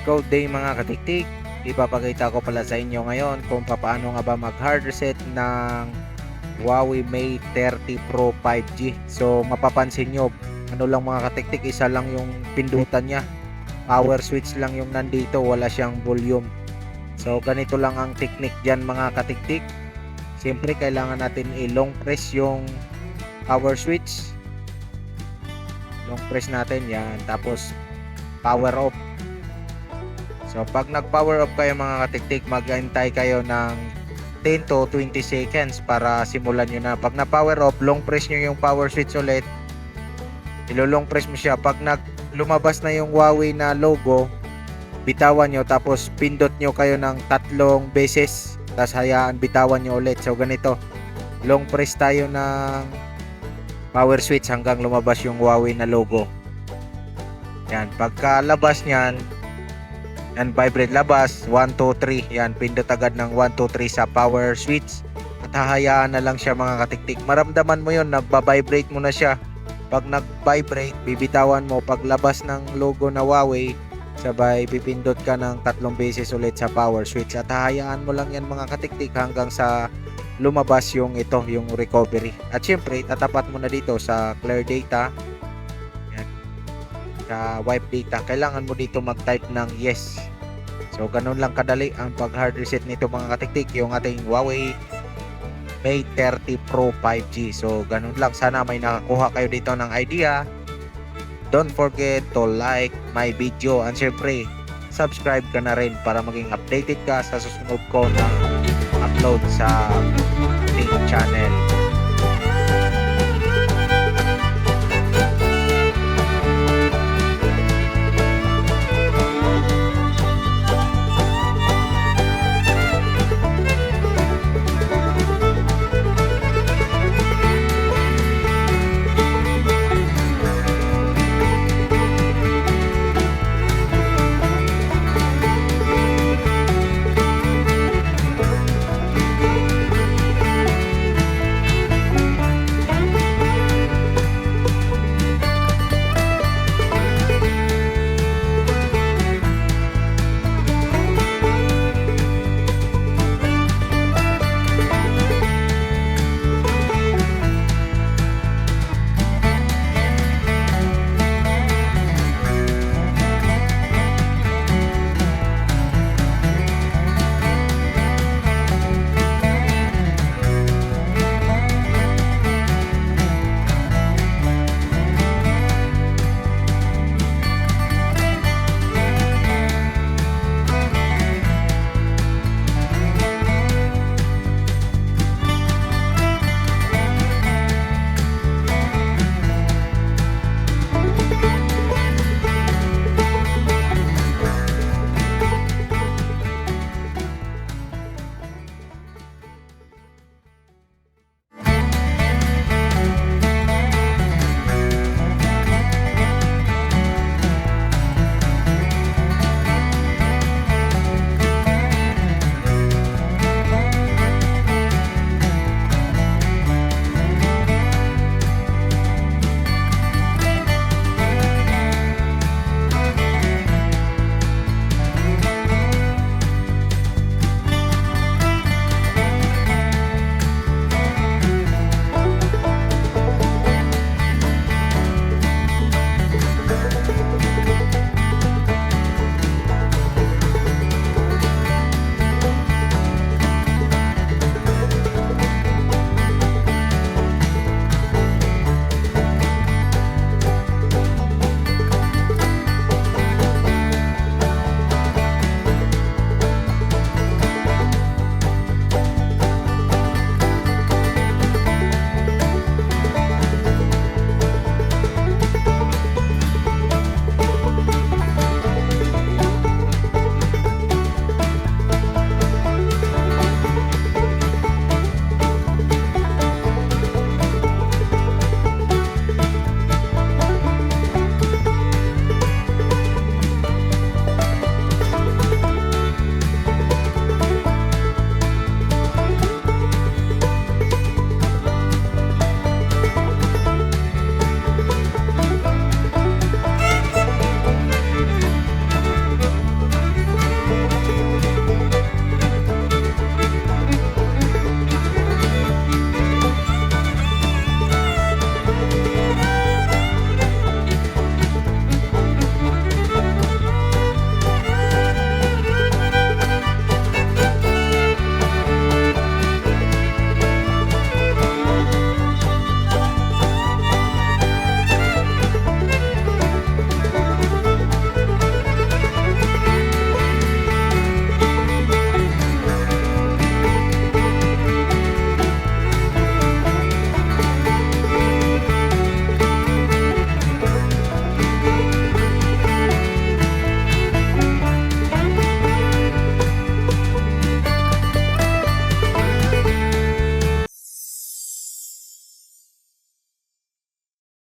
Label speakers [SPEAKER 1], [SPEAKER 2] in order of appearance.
[SPEAKER 1] Good day mga katiktik. Ipapakita ko pala sa inyo ngayon kung paano nga ba mag hard reset ng Huawei Mate 30 Pro 5G. So mapapansin nyo, ano lang mga katiktik, isa lang yung pindutan niya, power switch lang yung nandito, wala siyang volume. So ganito lang ang technique dyan mga katiktik. Siyempre kailangan natin i-long press yung power switch. Long press natin yan, tapos power off. So pag nag-power off kayo mga katiktik, mag-antay kayo ng 10 to 20 seconds para simulan nyo na. Pag na-power off, long press nyo yung power switch ulit. Ilo-long press mo siya. Pag lumabas na yung Huawei na logo, bitawan nyo, tapos pindot nyo kayo ng 3 beses, tapos hayaan bitawan nyo ulit. So ganito, long press tayo ng power switch hanggang lumabas yung Huawei na logo. Yan, pagka labas nyan, yan, vibrate labas, 1, 2, 3. Yan, pindot agad ng 1, 2, 3 sa power switch. At hahayaan na lang siya mga katiktik. Maramdaman mo yun, nagba-vibrate mo na siya. Pag nag-vibrate, bibitawan mo. Pag labas ng logo na Huawei, sabay pipindot ka ng 3 beses ulit sa power switch. At hahayaan mo lang yan mga katiktik hanggang sa lumabas yung yung recovery. At syempre, tatapat mo na dito sa clear data. Sa wipe data, kailangan mo dito mag-type ng yes. So ganun lang kadali ang pag hard reset nito mga katiktik, yung ating Huawei Mate 30 Pro 5G. So ganun lang, sana may nakakuha kayo dito ng idea. Don't forget to like my video, and syempre subscribe ka na rin para maging updated ka sa susunod ko na upload sa ating channel.